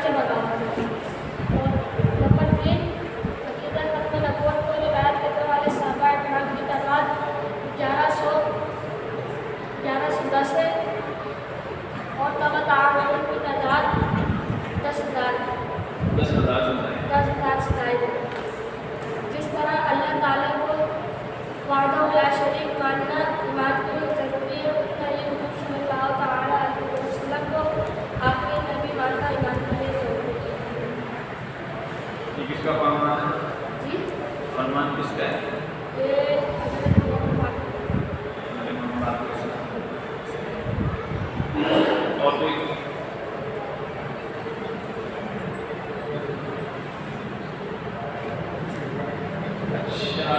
سے بغاوت. اور نمبر 3 عقیدہ ختم نبوت کو روایت کرنے والے صحابہ کرام کی تعداد 1110 ہے اور تابع تعاون کی تعداد 10,000 سے زائد ہے. جس طرح اللہ تعالیٰ کو وحدہ لا شریک ماننا ایمان کے لیے ضروری ہے، اتنا ہی حضور صلی اللہ تعالیٰ علیہ وسلم کو آخری نبی ماننا ایمان کے لیے ضروری ہے. یہ کس کا فرمان ہے؟ جی فرمان کس کا ہے؟ یہ حضرت محمد اور کوئی اچھا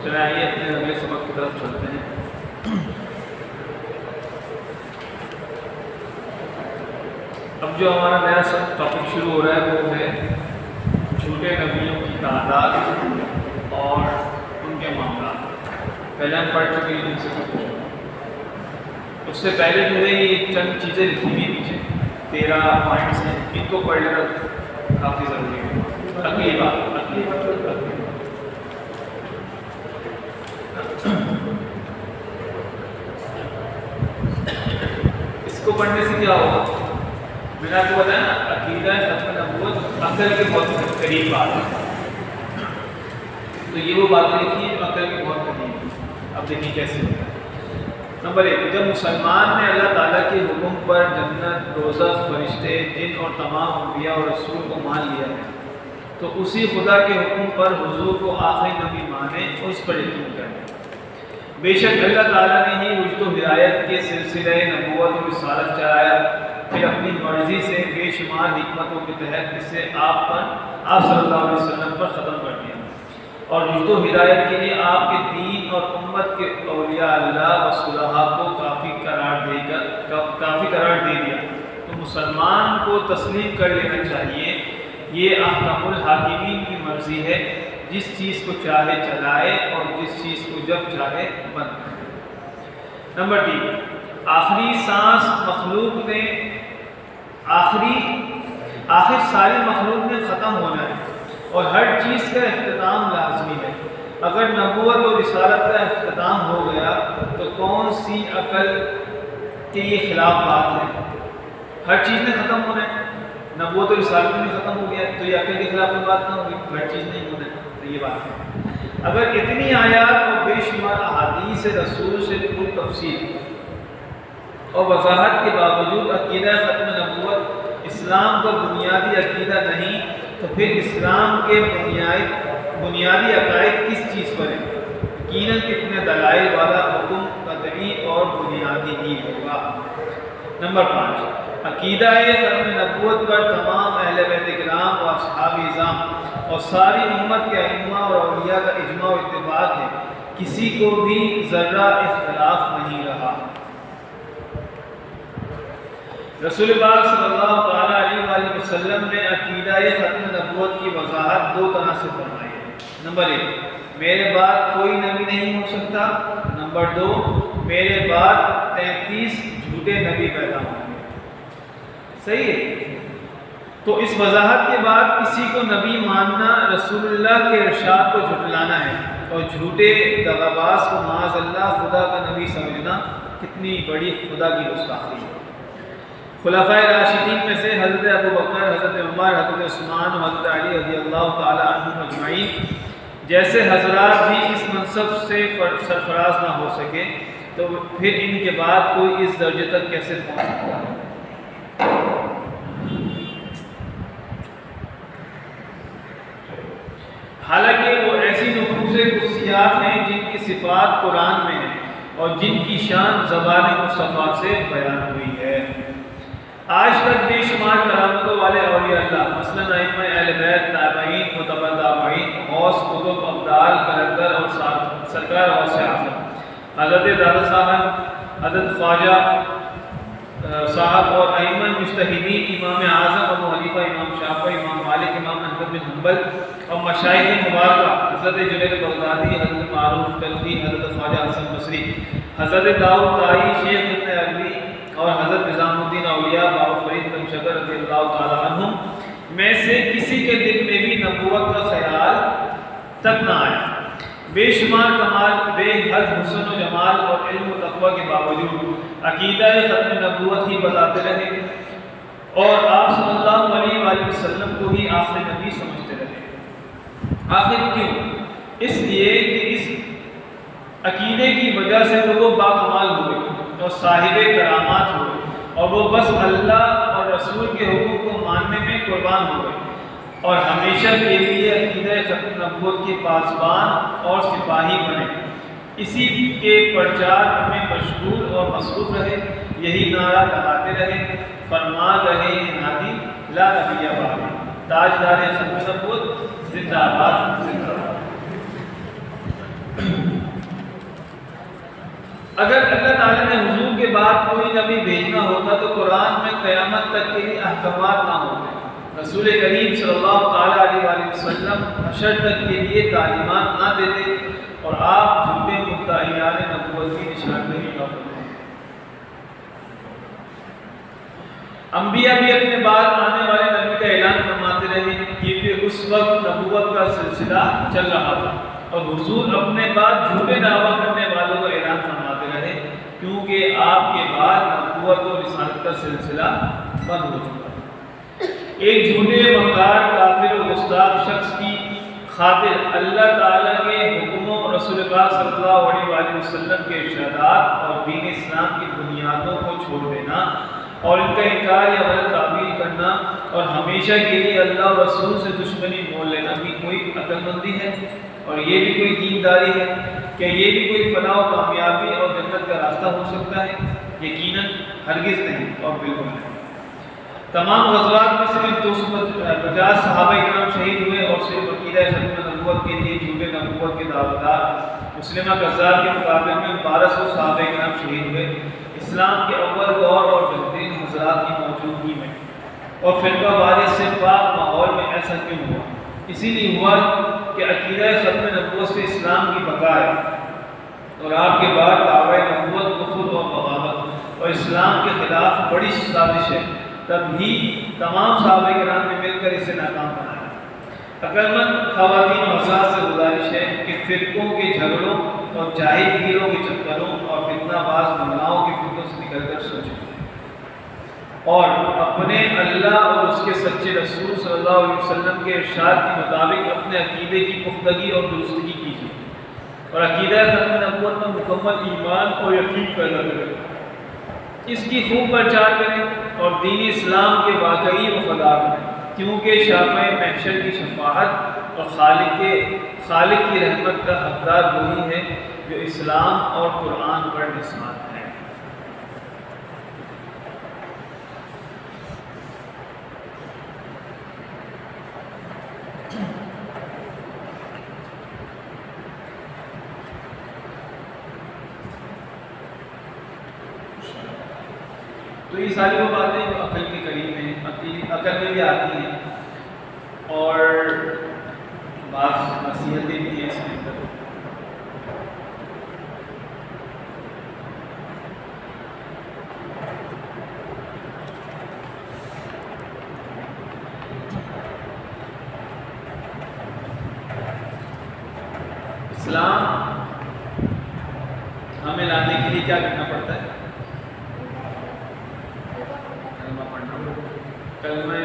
چلے آئیے اپنے اگلے سبق کی طرف چلتے ہیں. اب جو ہمارا نیا ٹاپک شروع ہو رہا ہے وہ ہے جھوٹے نبیوں کی تعداد اور ان کے معاملات. پہلے ہم پڑھ چکے ہیں ان سے کچھ. اس سے پہلے جو ہے یہ چند چیزیں لکھی ہوئی پیچھے 13 پوائنٹس ہیں، ان کو پڑھ لینا کافی ضروری ہے. اگلی بات اس کو پڑھنے سے کیا ہوگا؟ میں نے آپ کو بتایا نا، عقیدہ ختم نبوت عقل کے بہت قریب بات ہے. تو یہ وہ باتیں لکھی ہیں جو عقل کے بہت قریب ہیں. اب دیکھیے کیسے ہوتا ہے. نمبر 1، جب مسلمان نے اللہ تعالیٰ کے حکم پر جنت، دوزخ، فرشتے، جن اور تمام انبیاء اور رسول کو مان لیا ہے تو اسی خدا کے حکم پر حضور کو آخری نبی مانے اور اس پر یقین کریں. بے شک اللہ تعالیٰ نے ہی رشد و ہدایت کے سلسلے نبوت و رسالت چلایا، پھر اپنی مرضی سے بے شمار حکمتوں کے تحت اسے آپ صلی اللہ علیہ وسلم پر ختم کر دیا اور رشد و ہدایت کے لیے آپ کے دین اور امت کے اولیاء اللہ و صلحاء کو کافی قرار دے دیا. تو مسلمان کو تسلیم کر لینا چاہیے، یہ احکم الحاکمین کی مرضی ہے، جس چیز کو چاہے چلائے اور جس چیز کو جب چاہے بند کرے. نمبر 3، آخری سانس مخلوق نے آخر ساری مخلوق نے ختم ہونا ہے اور ہر چیز کا اختتام لازمی ہے. اگر نبوت اور رسالت کا اختتام ہو گیا تو کون سی عقل کے یہ خلاف بات ہے؟ ہر چیز نے ختم ہونا ہے، نبوت اور رسالت میں ختم ہو گیا تو یہ عقل کے خلاف بات نہ ہوگی. ہر چیز نہیں ہونا ہے تو یہ بات ہے. اگر اتنی آیات اور بے شمار احادیث رسول سے پر تفصیل اور وضاحت کے باوجود عقیدہ ختم نبوت اسلام کا بنیادی عقیدہ نہیں تو پھر اسلام کے بنیادی عقائد کس چیز پر ہیں؟ یقیناً اتنے دلائل والا حکم قطعی اور بنیادی ہی ہوگا. نمبر 5، عقیدہ ختم نبوت پر تمام اہل بیت کرام و اصحاب اعظام اور ساری امت کے ائمہ اور اولیاء کا اجماع و اتفاق ہے، کسی کو بھی ذرہ اختلاف نہیں رہا. رسول پاک صلی اللہ تعالیٰ علیہ وآلہ وسلم نے عقیدہ ختم نبوت کی وضاحت 2 طرح سے فرمائی ہے. نمبر 1، میرے بعد کوئی نبی نہیں ہو سکتا. نمبر 2، میرے بعد 33 جھوٹے نبی پیدا ہوں گے. صحیح ہے. تو اس وضاحت کے بعد کسی کو نبی ماننا رسول اللہ کے ارشاد کو جھٹلانا ہے اور جھوٹے دغاباز کو معاذ اللہ خدا کا نبی سمجھنا کتنی بڑی خدا کی گستاخی ہے. خلفائے راشدین میں سے حضرت ابوبکر، حضرت عمر، حضرت عثمان اور حضرت علی رضی اللہ تعالی عنہم اجمعین جیسے حضرات بھی اس منصب سے سرفراز نہ ہو سکے تو پھر ان کے بعد کوئی اس درجے تک کیسے پہنچ سکتا ہے؟ حالانکہ وہ ایسی نفوس قدسیات ہیں جن کی صفات قرآن میں ہیں اور جن کی شان زبان مصطفیٰ سے بیان ہوئی ہے. آج تک بے شمار کرامتوں والے اولیاء اللہ مثلاً ائمہ اہل بیت، تابعین، متبع تابعین، غوث، قطب، ابدال، کلندر اور سرکار غوث اعظم، حضرت دادا صاحب، حضرت خواجہ صاحب اور ائمہ مجتہدین، امام اعظم ابو حنیفہ، امام شافعی، امام مالک، امام احمد بن حنبل اور مشائخ مبارکہ حضرت جنید بغدادی، حضرت معروف کلبی، حضرت خواجہ حسن بصری، حضرت داؤد طائی، شیخ ابن عربی اور حضرت نظام الدین اولیاء بابا فرید بن شکر رضی اللہ تعالی عنہم میں سے کسی کے دل میں بھی نبوت کا خیال تک نہ آیا۔ بے شمار کمال، بے حد حسن و جمال اور علم و تقوی کے باوجود عقیدہ ختم نبوت ہی بتاتے رہے اور آپ صلی اللہ علیہ وآلہ وسلم کو ہی آخر نبی سمجھتے رہے۔ آخر کیوں؟ اس لیے کہ اس عقیدے کی وجہ سے تو وہ باکمال ہوئے اور صاحب کرامات ہوئے اور وہ بس اللہ اور رسول کے حکم کو ماننے میں قربان ہو گئے اور ہمیشہ کے لیے عقیدہ ختم نبوت کے پاسبان اور سپاہی بنے، اسی کے پرچار میں مشغول اور مصروف رہے، یہی نعرہ لگاتے رہے، فرما رہے نادی لا نبی بعد، تاجدار ختم نبوت زندہ باد زندہ باد۔ اگر اللہ تعالیٰ نے حضور کے بعد کوئی نبی بھیجنا ہوتا تو قرآن میں قیامت تک کے لیے احکامات نہ ہوتے، رسول کریم صلی اللہ تعالیٰ علیہ وآلہ وسلم حشر تک کے لیے تعلیمات نہ دیتے اور آپ جھوٹے مدعیان نبوت کی نشاندہی نہ کرتے۔ انبیاء بھی اپنے بعد آنے والے نبی کا اعلان فرماتے رہے کیونکہ اس وقت نبوت کا سلسلہ چل رہا تھا اور حضور اپنے بعد جھوٹے دعویٰ کرنے والوں کا اعلان فرماتے رہے کیونکہ آپ کے بعد نبوت اور رسالت کا سلسلہ بند ہو چکا۔ ایک جھوٹے مکار کافر و گستاخ شخص کی خاطر اللہ تعالیٰ کے حکموں اور رسول پاک صلی اللہ علیہ وآلہ وسلم کے ارشادات اور دین اسلام کی بنیادوں کو چھوڑ دینا اور ان کا انکار یا غلط تعبیر کرنا اور ہمیشہ کے لیے اللہ اور رسول سے دشمنی مول لینا بھی کوئی عقل مندی ہے اور یہ بھی کوئی دینداری ہے؟ کہ یہ بھی کوئی فلاح و کامیابی اور جنت کا راستہ ہو سکتا ہے؟ یقیناً ہرگز نہیں اور بالکل نہیں۔ تمام غزوات میں صرف 250 صحابہ کرام شہید ہوئے اور صرف عقیدہ ختم نبوت کے لیے جھوٹے نبوت کے دعویدار مسلمہ کذاب کے مقابلے میں 1200 صحابہ کرام شہید ہوئے۔ اسلام کے اول دور اور بہترین حضرات کی موجودگی میں اور فرقہ واریت سے پاک ماحول میں ایسا کیوں ہوا؟ اسی لیے ہوا کہ عقیدہ ختم نبوت سے اسلام کی بقا ہے اور آپ کے بعد دعوی نبوت کفر اور بغاوت اور اسلام کے خلاف بڑی سازش ہے، تب ہی تمام صحابہ کرام نے مل کر اسے ناکام بنایا۔ عقلمند خواتین و حضرات سے گزارش ہے کہ فرقوں کے جھگڑوں اور جاہل گیروں کے چکروں اور فتنہ باز ملاؤں کے فتنوں سے نکل کر سوچیں اور اپنے اللہ اور اس کے سچے رسول صلی اللہ علیہ وسلم کے ارشاد کے مطابق اپنے عقیدے کی پختگی اور درستگی کیجیے اور عقیدہ ختم نبوت میں مکمل ایمان اور یقین پیدا کریں، اس کی خوب پرچار کریں اور دین اسلام کے واقعی وفادار بنیں، کیونکہ شافع محشر کی شفاعت اور خالق کی رحمت کا حقدار وہی ہے جو اسلام اور قرآن پر نثار ہے۔ تو یہ ساری وہ باتیں جو عقل کے قریب ہیں، عقل میں بھی آتی ہیں اور بعض نصیحتیں بھی ہیں اس کے اندر۔ اسلام ہمیں لانے کے لیے کیا کرنا پڑتا ہے؟ کلمہ پڑھنا۔ کلمہ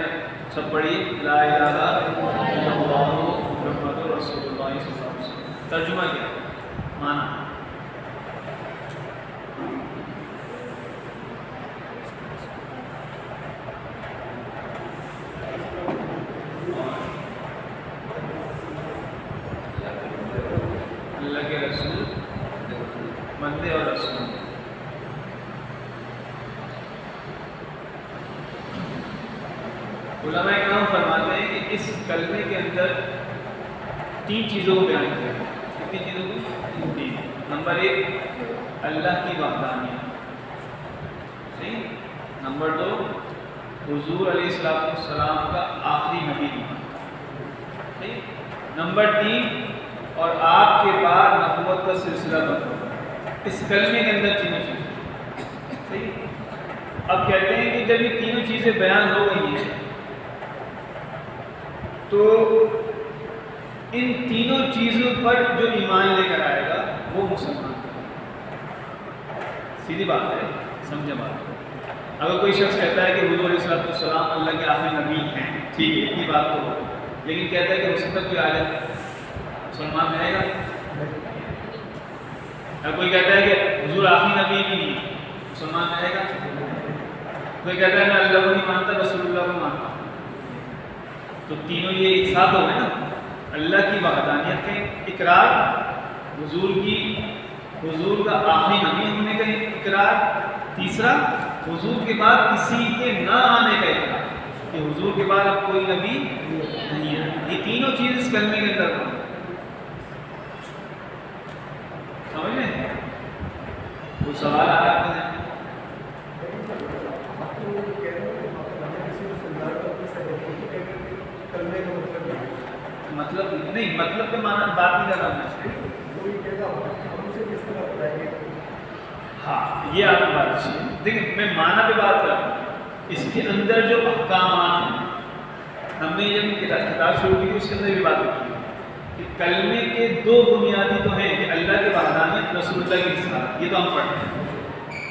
سب پڑھیے، لا الہ الا اللہ محمد رسول اللہ صلی اللہ علیہ وسلم۔ ترجمہ کیا؟ معنی اللہ کے رسول بندے اور رسول۔ علماء کرام فرماتے ہیں کہ اس کلمے کے اندر 3 چیزوں کو بیان کیا ہے۔ کتنی چیزوں کو؟ 3۔ نمبر 1 اللہ کی وحدانیت، صحیح۔ نمبر 2 حضور علیہ السلام کا آخری نبی ہونا، صحیح. نمبر 3 اور آپ کے بعد نبوت کا سلسلہ بند ہوگا. اس کلمے کے اندر تینوں چیزیں صحیح. اب کہتے ہیں کہ جب یہ تینوں چیزیں بیان ہو گئی ہیں تو ان تینوں چیزوں پر جو ایمان لے کر آئے گا وہ مسلمان. سیدھی بات ہے, سمجھے بات. اگر کوئی شخص کہتا ہے کہ حضور علیہ السلام اللہ کے آخری نبی ہیں, ٹھیک ہے اتنی بات تو ہو, لیکن کہتا ہے کہ اس تک کوئی عالم مسلمان رہے گا. اگر کوئی کہتا ہے کہ حضور آخری نبی بھی نہیں مسلمان رہے گا. کوئی کہتا ہے میں اللہ کو نہیں مانتا رسول اللہ کو مانتا. تو تینوں یہ ایک ساتھ ہو گئے نا, اللہ کی وحدانیت کے اقرار, حضور کا آخری نبی ہونے کا اقرار, تیسرا حضور کے بعد کسی کے نہ آنے کا اقرار کہ حضور کے بعد اب کوئی نبی نہیں ہے. یہ تینوں چیز اس کلمے کے اندر سمجھ لیں. کوئی سوال آ رہا ہے؟ مطلب نہیں, مطلب کے معنی بات نہیں کر رہا ہوں. ہاں یہ آپ کی بات اچھی ہے. دیکھیں میں معنی پہ بات کر رہا ہوں. اس کے اندر جو احکامات ہیں, ہم نے جب کتاب شروع کی اس کے اندر بھی بات کی کہ کلمے کے 2 بنیادی تو ہیں کہ اللہ کے وحدانیت, رسول اللہ کی رسالت. یہ تو ہم پڑھتے ہیں.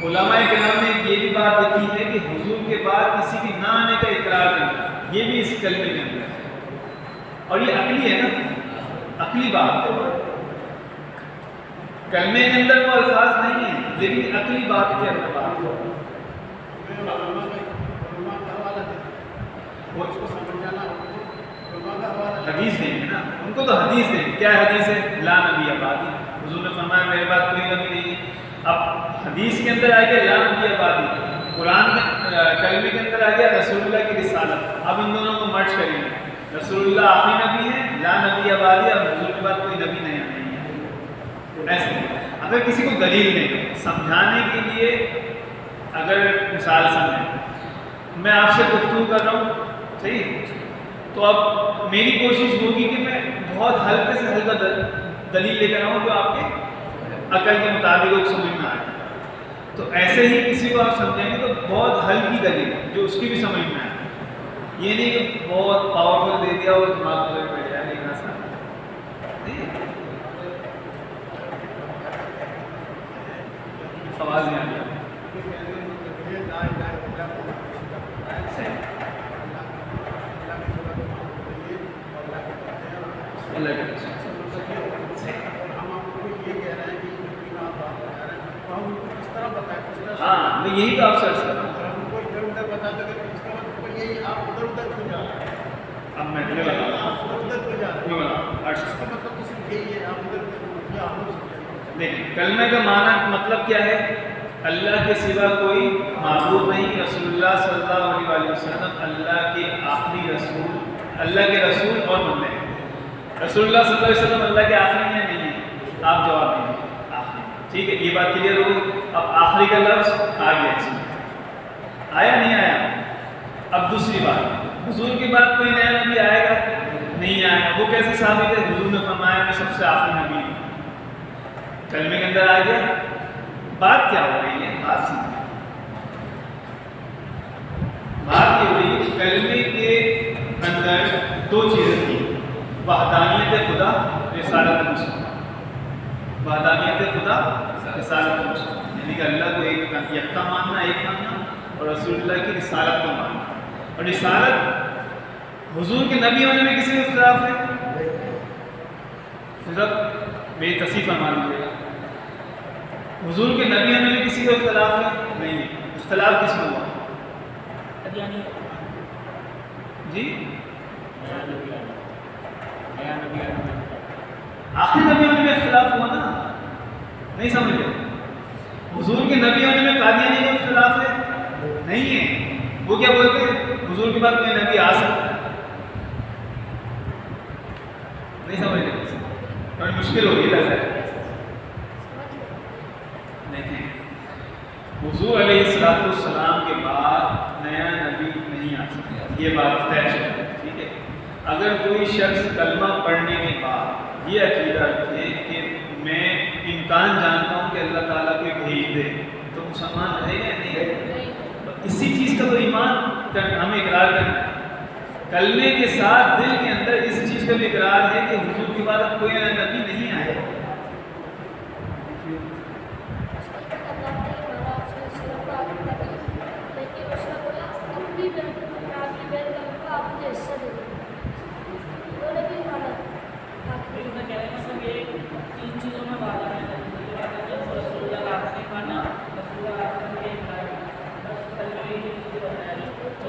علماء کرام نے یہ بھی بات لکھی ہے کہ حضور کے بعد کسی کے نہ آنے کا اقرار کرنا, یہ بھی اس کلمے کے اندر ہے. اور یہ عقلی ہے نا, عقلی بات ہے. کلمے کے اندر وہ الفاظ نہیں ہیں لیکن عقلی بات کے اندر بات ہے. حدیث دیں گے نا, ان کو تو حدیث دیں. کیا حدیث ہے؟ لا نبی بعدی. حضور نے فرمایا میرے بعد کوئی نبی نہیں ہے. اب حدیث کے اندر آ گیا لا نبی بعدی, قرآن کے کلمے کے اندر آ گیا رسول اللہ کی رسالت. اب ان دونوں کو مرج کریں گے. رسول اللہ آخری نبی ہے, لا نبی بعدی, اور حضور کے بعد کوئی نبی نہیں ہے. ایسے اگر کسی کو دلیل دیں سمجھانے کے لیے, اگر مثال سمجھیں میں آپ سے گفتگو کر رہا ہوں صحیح, تو اب میری کوشش ہوگی کہ میں بہت ہلکے سے ہلکا دلیل لے کر آؤں جو آپ کے عقل کے مطابق سمجھ میں آئے. تو ایسے ہی کسی کو آپ سمجھیں گے تو بہت ہلکی دلیل جو اس کی بھی سمجھ میں آئے. یہ نہیں کہ بہت پاورفل دے دیا اور دماغ میں بیٹھ جائے, لیکن ایسا آواز نہیں آ رہی. ہاں میں یہی تو آپ سے عرض کر رہا ہوں. اب میں دیکھیں کلمے کا معنی مطلب کیا ہے؟ اللہ کے سوا کوئی معبود نہیں, رسول اللہ صلی اللہ علیہ وسلم اللہ کے آخری رسول, اللہ کے رسول اور بندے ہیں. رسول اللہ صلی اللہ علیہ وسلم اللہ کے آخری ہیں نہیں ہیں؟ آپ جواب دیں آخری. ٹھیک ہے یہ بات کلیئر ہو. اب آخری کا لفظ آ گیا, آیا نہیں آیا؟ اب دوسری بات, حضور کے بعد کوئی نیا نبی آئے گا نہیں آئے گا. وہ کیسے ثابت ہے؟ حضور نے فرمایا میں سب سے آخری نبی ہوں. کلمے کے اندر آ گیا. بات کیا ہو رہی ہے؟ بات سمجھیں. بات یہ ہو رہی ہے کلمے کے اندر 2 چیزیں تھیں, وحدانیت خدا, رسالت رسول. وحدانیت خدا, رسالت رسول, یعنی کہ اللہ کو ایک یکتا ماننا, ایک ماننا, اور رسول اللہ کی رسالت کو ماننا. اور رسالت حضور کے نبی ہونے میں کسی کو اختلاف ہے؟ صرف میری تصحیح فرما لیجیے گا, حضور کے نبی ہونے میں کسی کو اختلاف ہے؟ نہیں ہے. اختلاف کس میں ہوا؟ جی آخری نبی ہونے میں اختلاف ہوا نا, نہیں سمجھ گئے؟ حضور کے نبی ہونے میں قادیانی کا اختلاف ہے؟ نہیں ہے. وہ کیا بولتے ہیں؟ حضور کے بعد کوئی نبی آ سکتا ہے. نہیں سمجھ گئے؟ اور مشکل ہوگی لگتا ہے. دیکھیں حضور علیہ السلام کے بعد نیا نبی نہیں آ سکتا, یہ بات طے ہے. ٹھیک ہے. اگر کوئی شخص کلمہ پڑھنے کے بعد یہ عقیدہ رکھے کہ میں امکان جانتا ہوں کہ اللہ تعالیٰ کو بھیج دے تو مسلمان رہے گا یا نہیں رہے گا؟ اسی چیز کا تو ایمان ہمیں اقرار کرنا ہے. کلمے کے ساتھ دل کے اندر اس چیز کا بھی اقرار ہے کہ حضور کی بات کوئی نبی نہیں آئے.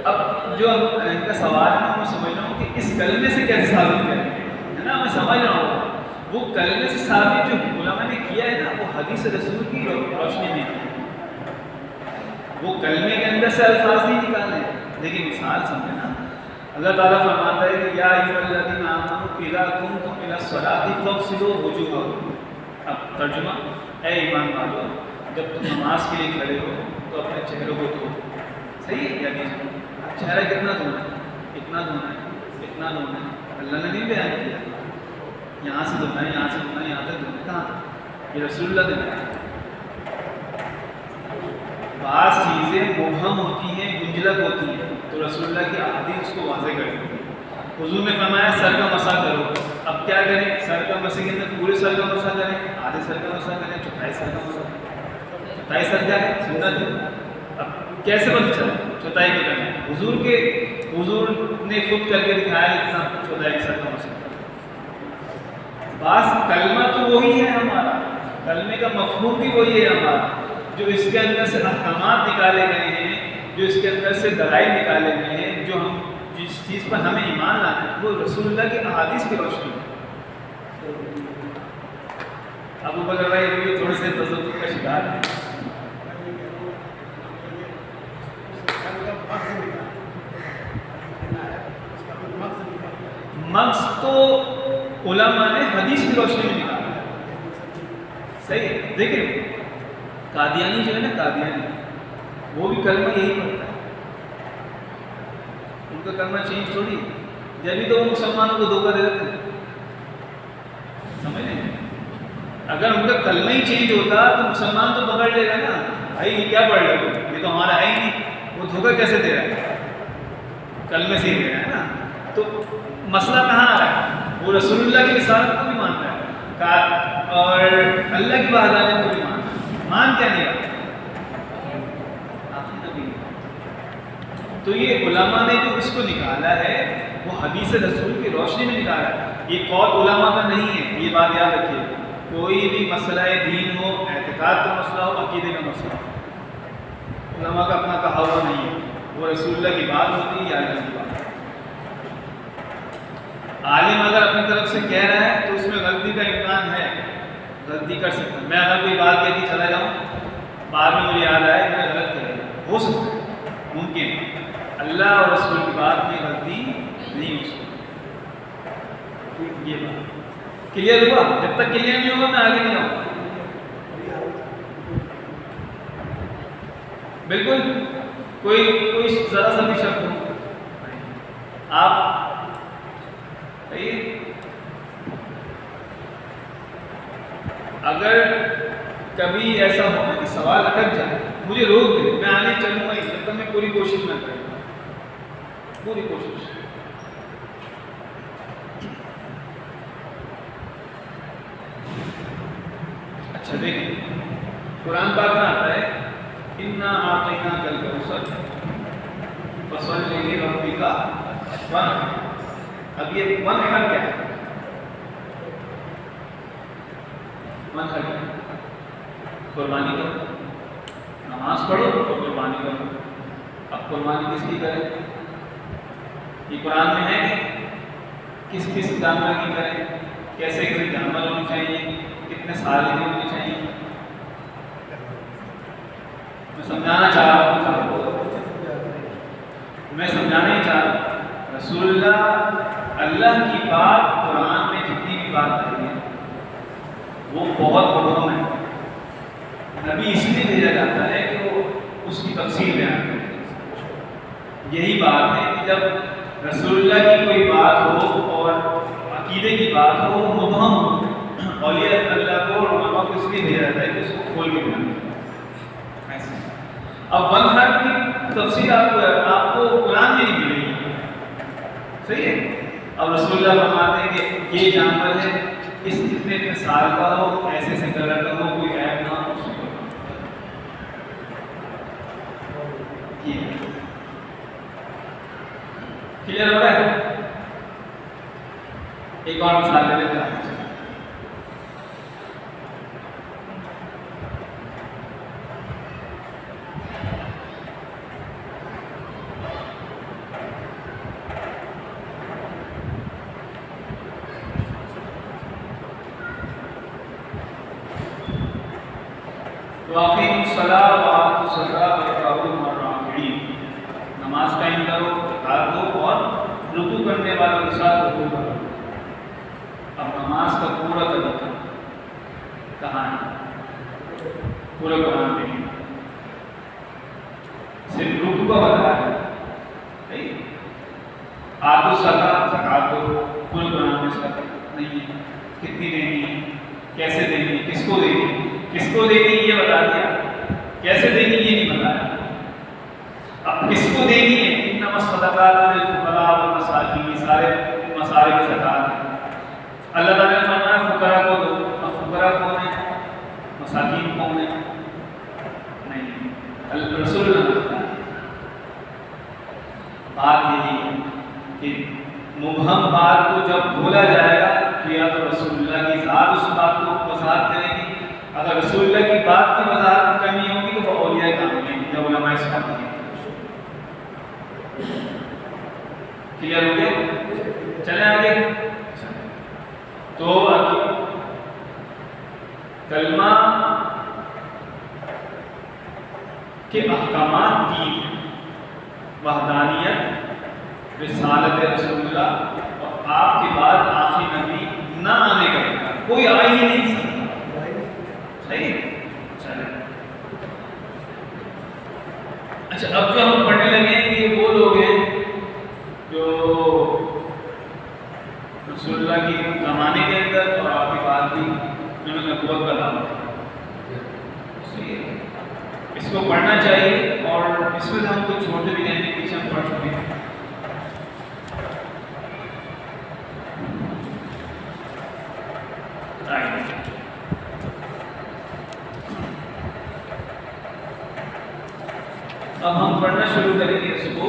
اب جو ان کا سوال ہے میں سمجھ رہا ہوں کہ اس کلمے سے کیسے ثابت کریں گے، ہے نا؟ میں سمجھ رہا ہوں وہ کلمے سے ثابت جو علماء نے کیا ہے نا وہ حدیث رسول کی روشنی میں کیا ہے. وہ کلمے کے اندر سے الفاظ نہیں نکالے، لیکن مثال سمجھے نا. اللہ تعالیٰ فرماتا ہے کہ یا ایھا الذین آمنوا اذا قمتم الی الصلاۃ فاغسلوا وجوہکم. اب ترجمہ، اے ایمان والو جب تم نماز کے لیے کھڑے ہو تو اپنے چہروں کو دھو. صحیح ہے یا نہیں؟ چہرہ کتنا دھونا ہے؟ اتنا دھونا ہے، اتنا دھونا ہے. اللہ نے نہیں بیان کیا یہاں سے دھونا ہے، یہاں سے دھونا ہے، یہاں سے دھونا ہے. کہاں تھا؟ یہ رسول اللہ نے بیان کیا. بعض چیزیں مبہم ہوتی ہیں، گنجلک ہوتی ہیں، تو رسول اللہ کی احادیث اس کو واضح کرتی ہیں. حضور نے فرمایا سر کا مسح کرو. اب کیا کریں؟ سر کا مسح کے اندر پورے سر کا مسح کریں، آدھے سر کا مسح کریں، چوتھائی سر کا مسح کریں. چوتھائی سر کیا ہے؟ سنت ہے. اب کیسے پتہ چلا چوتھائی کو کرنا ہے؟ حضور نے خود کر کے دکھایا اتنا چوتھائی سر کا مسح. بعض کلمہ تو وہی ہے ہمارا، کلمے کا مفہوم بھی وہی ہے ہمارا، جو اس کے اندر سے احکامات نکالے گئے ہیں، جو اس کے اندر سے دلائل نکالے گئے ہیں، جو ہم جس چیز پر ہمیں ایمان لانا ہے وہ رسول اللہ کی احادیث کی روشنی ہے. ابو بکر بھائی ابھی تھوڑے سے تذبذب کا شکار ہے. مقصد تو علماء نے حدیث کی روشنی میں نکالا ہے. صحیح ہے. دیکھیں قادیانی جو ہے نا، قادیانی وہ بھی کلمہ یہی پڑھتا ہے، ان کا کلمہ چینج تھوڑی ہے. جبھی تو وہ مسلمانوں کو دھوکہ دے دیتے ہیں، سمجھ لیں. اگر ان کا کلمہ ہی چینج ہوتا تو مسلمان تو پکڑ لے گا نا، بھائی یہ کیا پڑھ رہے ہو، یہ تو ہمارا ہے ہی نہیں. وہ دھوکہ کیسے دے رہا ہے؟ کلمے سے ہی دے رہا ہے نا. تو مسئلہ کہاں آ رہا ہے؟ وہ رسول اللہ کی رسالت کو بھی مانتا ہے اور اللہ کی وحدانیت کو بھی مانتا ہے. مان کیا نہیں رہا؟ تو یہ علماء نے جو اس کو نکالا ہے وہ حدیث رسول کی روشنی میں نکالا ہے. یہ قول علماء کا نہیں ہے، یہ بات یاد رکھیے. کوئی بھی مسئلہ دین ہو، اعتقاد کا مسئلہ ہو، عقیدے کا مسئلہ ہو، علماء کا اپنا کہا ہوا نہیں ہے. وہ رسول اللہ کی بات ہوتی ہے یا اللہ کی بات. عالم اگر اپنی طرف سے کہہ رہا ہے تو اس میں غلطی کا امکان ہے، غلطی کر سکتا ہے. میں اگر کوئی بات کہہ کے چلا جاؤں، بعد میں مجھے یاد آئے میں نے غلط کہہ دیا، ہو سکتا ہے، ممکن ہے. اللہ اور رسول کی بات میں غلطی نہیں ہو سکتی. یہ بات کلیئر ہوا؟ جب تک کلیئر نہیں ہوگا میں آگے نہیں جاؤں. بالکل کوئی ذرا سا بھی شک ہو آپ اگر کبھی ایسا ہو کہ سوال اٹک جائے مجھے روک دے، میں آگے چلوں گا ہی جب تک میں پوری کوشش نہ کروں. پوری کوشش. اچھا دیکھیں قرآن پاک میں آتا ہے اِنَّا أَعْطَيْنَاكَ الْكَوْثَرَ فَصَلِّ لِرَبِّكَ وَانْحَرْ. اب یہ وانحر کیا ہے؟ وانحر کیا ہے؟ قربانی کرو. نماز پڑھو اور قربانی کرو. اب قربانی کس کی کریں؟ یہ قرآن میں ہے کس کس جانور کی کریں، کیسے کیسے جانور ہونے چاہیے، کتنے سال کے ہونے چاہیے. میں سمجھانا چاہ رہا ہوں، میں سمجھانا ہی چاہ رہا ہوں. رسول اللہ کی بات قرآن میں جتنی بھی بات کری ہے وہ بہت مبہم ہے. نبی اس لیے بھیجا جاتا ہے کہ وہ اس کی تفصیل بیان کرے. یہی بات ہے کہ جب رسول اللہ کی کوئی بات ہو اور عقیدے کی بات ہو وہ مبہم ہو، اور یہ اللہ کو اور علماء کو اس لیے بھیجا جاتا ہے کہ اس کو کھول کے بتانا ایسے۔ اب ون حرف کی تفصیل آپ کو قرآن میں نہیں ملے گی، صحیح ہے؟ اب رسول اللہ فرماتے ہیں کہ یہ جانور ہے، اس اتنے سال کا ہو، ایسے سے کلر کا ہو، کوئی عیب نہ ہو، کلیئر ہو رہا ہے؟ ایک اور مثال لے لیتے ہیں۔ وَأَقِيمُوا الصَّلَاةَ وَآتُوا الزَّكَاةَ وَارْكَعُوا مَعَ الرَّاكِعِينَ، نماز قائم کرو، زکات دو اور رکوع کرنے والوں کے ساتھ رکوع کرو۔ اب نماز کا پورا طریقہ کہاں ہے؟ پورا قرآن میں نہیں، صرف رکوع کا بتایا ہے، آتوا الزکاۃ، زکات دو، پورے قرآن میں اس کا نہیں ہے، کتنی دینی ہے، کیسے دینی ہے، کس کو دینی ہے، کس کو دینی یہ بتا دیا، کیسے دینی یہ نہیں بتایا۔ اب کس کو دینی ہے؟ انما الصدقات للفقراء والمساکین، سارے مسائل کی زکات ہے۔ اللہ تعالیٰ نے فرمایا فقراء کو دو، اب فقراء کون ہے، مساکین کون ہے؟ نہیں، رسول اللہ نے بتایا۔ بات یہی ہے کہ مبہم بات کو جب بولا جائے گا تو یا تو رسول اللہ کی ذات اس بات کو وضاحت کرے گی، اگر رسول اللہ کی بات کی وضاحت کرنی ہوگی تو وہ اولیاء کاملین یا علماء اسلام کی۔ کلیئر ہو گیا؟ چلیں آگے۔ تو کلمہ کے احکامات دین، وحدانیت، رسالت رسول اللہ، اور آپ کے بعد آخری نبی نہ آنے کا انکار، کوئی آ ہی نہیں سکتا، صحیح؟ چلیں اچھا، اب جو ہم پڑھنے لگے ہیں یہ وہ لوگ ہیں جو رسول اللہ کی زمانے کے اندر اور آپ کے بعد بھی انہوں نے نبوت کا دعویٰ کیا، اس کو پڑھنا چاہیے، اور اس میں سے ہم کچھ چھوٹے بھی ہیں پیچھے ہم پڑھ چکے ہیں۔ اب ہم پڑھنا شروع کریں گے اس کو۔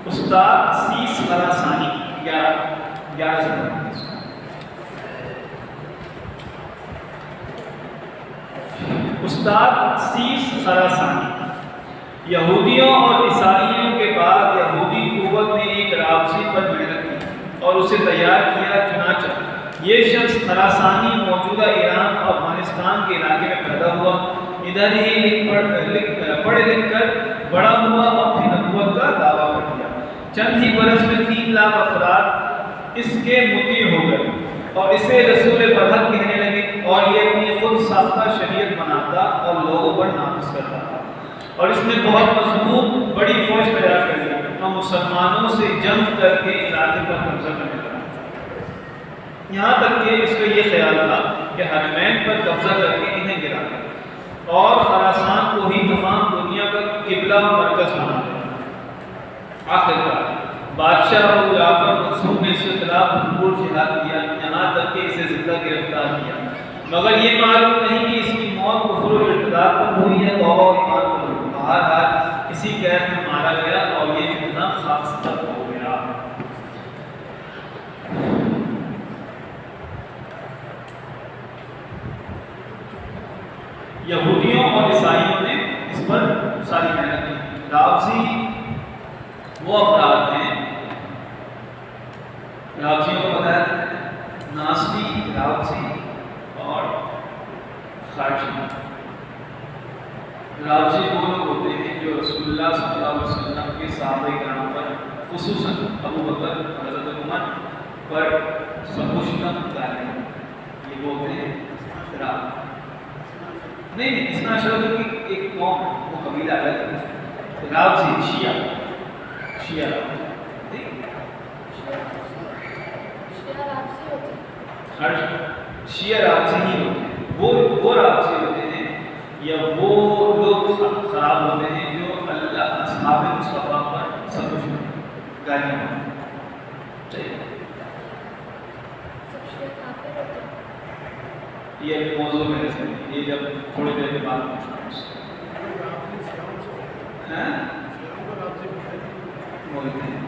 استاد سیس خراسانی، 11 سے استاد سیس خراسانی، یہودیوں اور عیسائیوں کے بعد یہودی قوت نے ایک رابطی پر محنت کی اور اسے تیار کیا، چنانچہ یہ شخص خراسانی موجودہ ایران اور افغانستان کے علاقے میں پیدا ہوا، ادھر ہی پڑھ لکھ کر بڑا ہوا اور پھر نبوت کا دعویٰ کر دیا۔ چند ہی برس میں 3 لاکھ افراد اس کے مطیع ہو گئے اور اسے رسول برحق کہنے لگے، اور یہ اپنی خود ساختہ شریعت بناتا اور لوگوں پر نافذ کرتا تھا، اور اس نے بہت مضبوط بڑی فوج تیار کر لی اور مسلمانوں سے جنگ کر کے علاقے پر قبضہ کرنے لگا، یہاں تک کہ اس کا یہ خیال تھا کہ حرمین پر قبضہ کر کے انہیں گرا دے اور خراسان کو ہی تمام دنیا کا قبلہ و مرکز بنا دے۔ آخرکار بادشاہ ابو جعفر منصور نے اس کے خلاف بھرپور جہاد کیا، یہاں تک کہ اسے زندہ گرفتار کیا، مگر یہ معلوم نہیں کہ اس کی موت کفر و ارتداد پر ہوئی ہے توبہ و ایمان پر ہوئی۔ بہرحال اسی قید میں مارا گیا اور یہ فتنہ خاص تک ہو گیا۔ یہودیوں اور عیسائیوں نے اس پر ساری محنت کی۔ رابضی وہ افراد ہیں، رابضیوں کو پتہ ہے، ناصبی، رابضی اور خارجی۔ رابضی وہ لوگ ہوتے ہیں جو رسول اللہ صلی اللہ علیہ وسلم کے صحابہ کرام پر، خصوصاً ابو بکر اور حضرت عمر پر سب کچھ کم ڈالیں، یہ وہ ہوتے ہیں رابضی۔ نہیں اس میں اشرف کی ایک قوم وہ قبیلہ الگ ہے، رابضی شیعہ شیعہ رابضی ہوتے ہیں، ہر شیعہ رابضی ہی ہوتے ہیں، وہ رابضی ہوتے ہیں یا وہ لوگ خراب ہوتے ہیں جو اللہ اصحاب مصطفیٰ پر سب کچھ گالیاں ہوتے ہیں. سب شیعہ کافر ہوتے ہیں. یہ ابھی موضوع میں ایسے یہ جب تھوڑی دیر کے بعد پوچھنا بولتے ہیں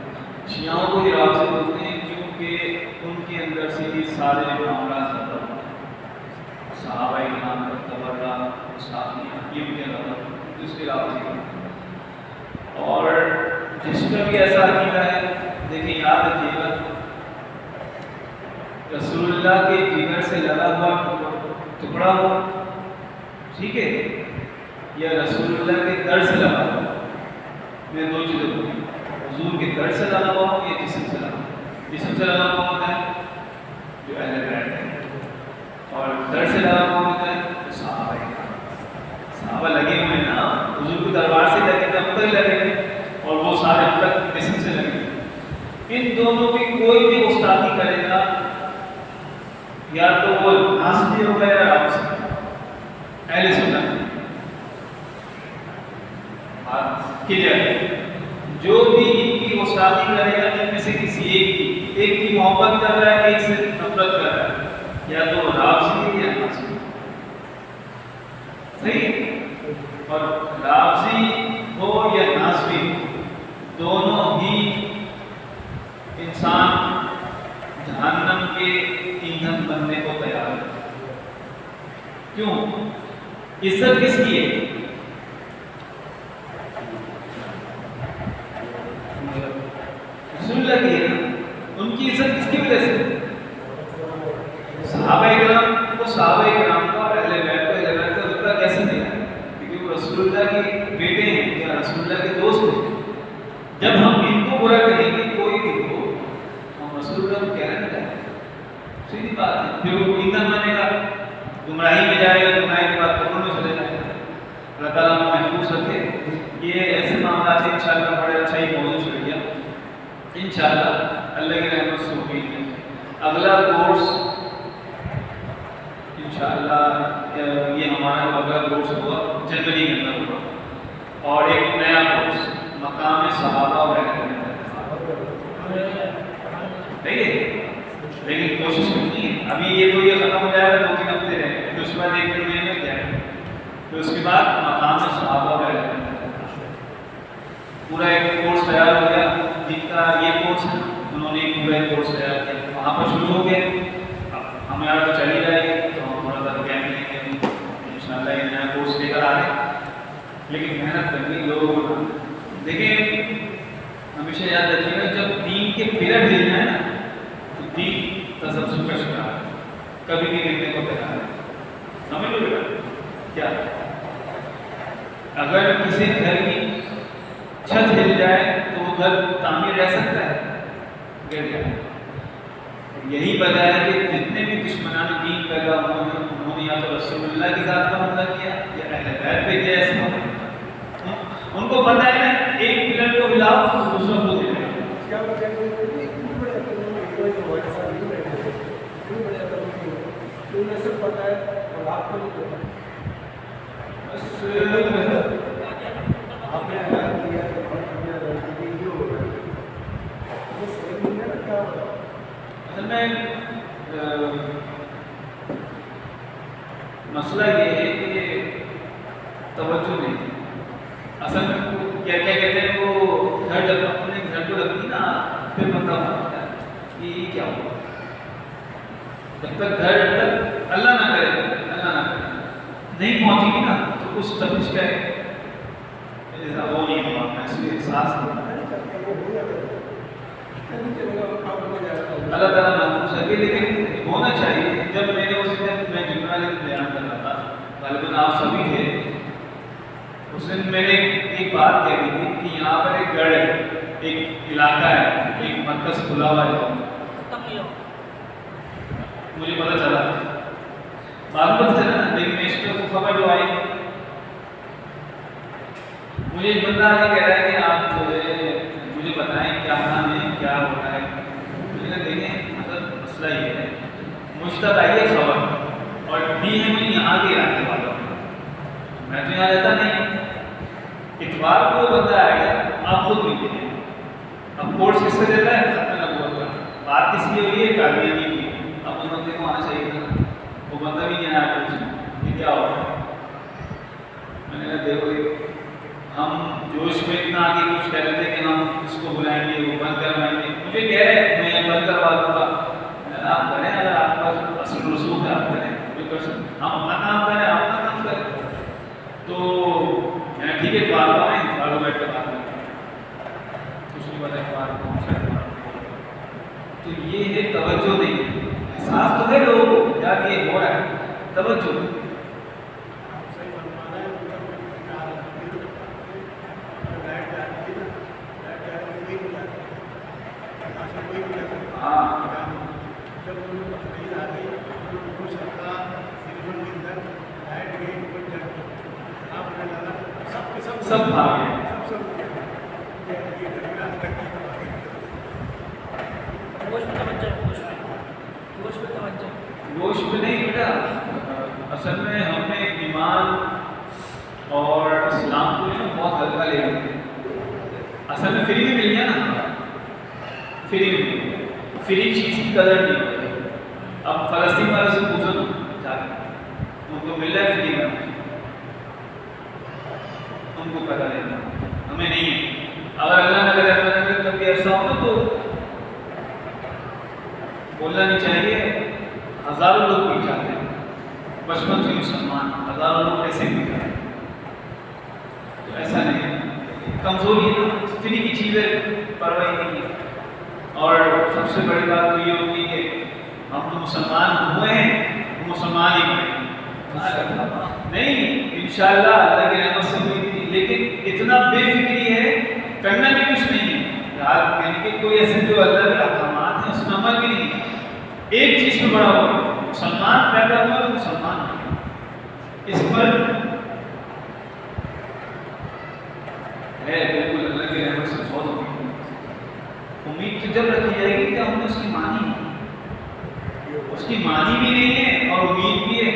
شیعوں کو ہی رابطے بولتے ہیں کیونکہ ان کے اندر سے ہی سارے معاملات زیادہ ہوتے ہیں. صحابہ کرام کا تبرہ صحابی یہ بھی زیادہ اس کے رابطے اور جس کا بھی ایسا عقیدہ ہے دیکھیں یاد رکھیے گا رسول اللہ کے جگر سے لگا ہوا ٹکڑا ہو ٹھیک ہے یا رسول اللہ کے در سے لگا ہوا میں دو چیزیں بولوں حضور کے در سے لگا ہوا ہو یا جسم سے لگا ہوا. جسم سے لگا ہوا ہوتا ہے جو اہل بیت ہے اور در سے لگا ہوا ہوتا ہے جو صحابہ ہے. صحابہ لگے ہوئے ہیں نا حضور کے دربار سے لگے تھے اب تک لگے ہوئے اور وہ سارے اب تک جسم سے لگے ہوئے. ان دونوں کی کوئی بھی استادی کرے گا یا تو وہ ناسبی ہوگا یا رابطی اہل سنت جو بھی ان کی استادی کرے گا ان میں سے کسی ایک کی محبت کر رہا ہے ایک سے نفرت کر رہا ہے یا تو رابطی یا ناسبی صحیح. اور رابطی ہو یا ناسبی دونوں ہی انسان جہنم کے ایندھن بننے کو تیار ہے. کیوں؟ عزت کس کی ہے؟ رسول اللہ کی ہے نا. ان کی عزت کس کی وجہ سے؟ صحابہ کرام کو صحابہ کرام کا اور اہل بیت کو اہل بیت کا رتبہ کیسے دیا؟ کیونکہ وہ رسول اللہ کے بیٹے ہیں یا رسول اللہ کے دوست ہیں. جب ہم ان کو برا کہیں گے کوئی بھی ہو ہم رسول اللہ کو کہنا نہیں چاہتے. سیدھی بات ہے. پھر وہ ایندھن بنے گا گمراہی میں جائے گا گمراہی کے بعد کفر میں چلے جائے گا. اللہ تعالیٰ ہمیں محفوظ رکھے. یہ ایسے معاملات ہیں انشاءاللہ بڑے اچھا ہی موضوع چھڑ گیا انشاءاللہ اللہ کی رحمت سے امید ہے. اگلا کورس انشاءاللہ یہ ہمارا اگلا کورس ہوگا جنوری کے اندر ہوگا اور ایک نیا کورس مقام صحابہ اور اہل ٹھیک ہے. لیکن کوشش کرنی ہے ابھی یہ تو یہ ختم ہو جائے گا 2-3 ہفتے رہے پھر اس کے بعد 1 مہینے میں جائے گا پھر اس کے بعد مقام صحابہ اور اہل پورا ایک کورس تیار ہو گیا. جن کا یہ کورس ہے انہوں نے ایک پورا ایک کورس تیار کیا وہاں پر شروع ہو گئے. ہمیں یہاں تو چلی جائے گی تو ہم تھوڑا سا گیم لیں گے انشاءاللہ یہ نیا کورس لے کر آ رہے ہیں. لیکن محنت کرنی لوگوں کو دیکھیں ہمیشہ یاد رکھیے گا جب دین کے پیرڈ ہلنا ہے نا تو دین تسلسل کا شکار ہے کبھی بھی گرنے کو تیار ہے. سمجھ لو بیٹا کیا اگر کسی گھر کی چھت ہل جائے تو وہ گھر تعمیر رہ سکتا ہے گر جائے. یہی وجہ ہے کہ جتنے بھی دشمنان دین پیدا ہوئے ہیں انہوں نے یا تو رسول اللہ کی ذات کا حملہ کیا یا اہل بیت پہ کیا ایسا ہوتا ہے. ان کو پتہ ہے نا ایک پلر کو ہلاؤ تو دوسرا کو دے مسئلہ یہ ہے کہ توجہ نہیں. اصل میں کیا کیا کہتے ہیں وہ گھر جب اپنے گھر کو لگتی نا پھر پتہ ہوتا ہے کہ یہ کیا ہوا. جب تک گھر تک اللہ نہ کرے نہیں پہنچے گی نا تو اس تپش کا وہ نہیں ہوا محسوس احساس ہوتا ہے. اللہ تعالیٰ محفوظ ہے لیکن ہونا چاہیے. جب میں نے اس دن میں جمعہ بیان کر رہا تھا غالباً آپ سبھی تھے اس دن میں نے ایک بات کہی تھی کہ یہاں پر ایک گڑھ ہے ایک علاقہ ہے ایک مرکز کھلا ہوا ہے. مجھے پتہ چلا معلوم پتہ چلا نا لیکن منسٹر کو خبر جو آئی، مجھے ایک بندہ آگے کہہ رہا ہے کہ آپ جو ہے مجھے بتائیں کیا کام ہے، کیا ہو رہا ہے. مجھے کہا دیکھیں مطلب مسئلہ یہ ہے، مجھ تک آئی ہے خبر اور دی ہے مجھے یہاں کے علاقے والوں، میں تو یہاں رہتا نہیں ہوں. اتوار کو وہ بندہ آئے گا، آپ خود ملتے ہیں. اب کورس کس سے دیتا ہے؟ ختم نبوت کا. بات کس کی ہوئی ہے؟ قادیانی کی. اب اس بندے کو آنا چاہیے تھا، وہ بندہ بھی نہیں آیا کچھ. یہ کیا ہو رہا ہے؟ میں نے کہا دیکھو ہم جوش میں اتنا آگے کچھ کہہ رہے تھے کہ ہم اس کو بلائیں گے، وہ بند کروائیں گے. مجھے کہہ رہے میں بند کروا دوں گا. آپ کریں، اگر آپ کا اصل رسوخ ہے آپ کریں، کوئی کر سکتے. ہم اپنا کام کریں، آپ اپنا کام کریں. تو میں ٹھیک ہے اتوار کو آئیں، اتوار کو بیٹھ کر بات کریں. کچھ نہیں پتا اتوار کو. تو یہ ہے توجہ نہیں. احساس تو ہے لوگوں کو یار یہ ہو رہا ہے، توجہ. سب بھاگ گئے. گوشت پہ نہیں بیٹا، اصل میں ہم نے ایمان اور اسلام کو جو بہت ہلکا لے لیتے ہیں. اصل میں فری میں مل گیا نا، فری میں فری چیز کی قدر نہیں ہوتی. اب فلسطین والے سے پوچھو نا جا کے، ان کو مل رہا ہے فری میں، ان کو قدر ہے، ہمیں نہیں ہے. اگر اللہ نہ کرے اللہ نہ کرے کبھی ایسا ہو نا تو بولنا نہیں چاہیے. ہزاروں لوگ مل جاتے ہیں بچپن سے مسلمان، ہزاروں لوگ ایسے مل جاتے ہیں. تو ایسا نہیں ہے، کمزوری ہے نا، فری کی چیزیں پرواہ نہیں ہے. اور سب سے بڑی بات تو یہ ہوگی کہ ہم تو مسلمان ہوئے ہیں، مسلمان ہی بنے نہیں انشاءاللہ اللہ کی رحمت سے ہوئی تھی. لیکن اتنا بے فکری ہے، کرنا بھی کچھ نہیں ہے. یعنی کہ کوئی ایسے جو اللہ کے احکامات ہیں اس میں عمل بھی نہیں ہے. ایک چیز میں بڑا ہوا مسلمان پیدا ہوا تو مسلمان اس پر ہے بالکل اللہ کی رحمت سے بہت امید. امید تو جب رکھی جائے گی کہ ہم نے اس کی مانی، اس کی مانی بھی نہیں ہے اور امید بھی ہے.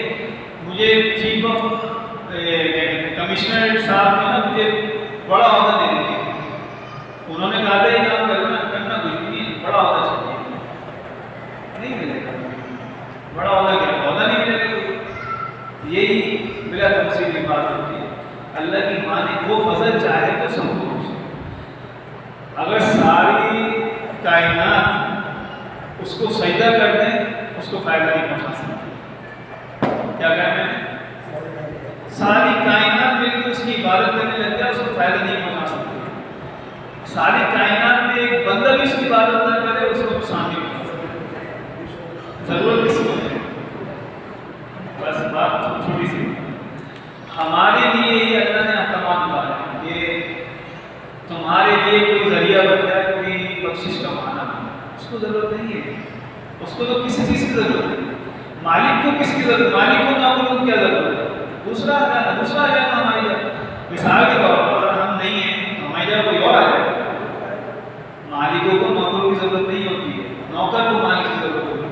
مجھے چیف آف کمشنر صاحب نے نا مجھے بڑا عہدہ دے دیا. انہوں نے کہا تھا یہ کام کرنا کچھ نہیں، بڑا عہدہ چاہیے. نہیں ملے گا بڑا عہدہ، کیا عہدہ نہیں ملے گا. یہی بلا تفصیل کی بات ہوتی ہے. اللہ کی مانی وہ فضل چاہے تو سب کو خوش. اگر ساری کائنات اس کو سجدہ کر دیں اس کو فائدہ نہیں پہنچا سکتی. کیا کہنا ہے؟ ساری کائنات مل کے اس کی عبادت کرنے لگ جائے اس کو فائدہ نہیں پہنچا سکتی. ساری کائنات میں ایک بندہ بھی اس کی عبادت نہ کرے اس کو نقصان نہیں پہنچا سکتا. ضرورت کس کو ہے؟ بس بات چھوٹی سی. ہمارے لیے ہی اللہ نے احکامات ڈالے کہ تمہارے لیے کوئی ذریعہ بن جائے، کوئی بخشش کا معنی نہیں. اس کو ضرورت نہیں ہے. اس کو تو کسی چیز کی ضرورت نہیں. مالک کو کس کی ضرورت؟ مالک کو نوکروں کی کیا ضرورت ہے؟ دوسرا آ جائے گا ہماری جگہ. مثال کے طور پر اگر ہم نہیں ہیں تو ہماری جگہ کوئی اور آ جائے گا. مالکوں کو نوکروں کی ضرورت نہیں ہوتی ہے، نوکر کو مالک کی ضرورت ہوتی ہے.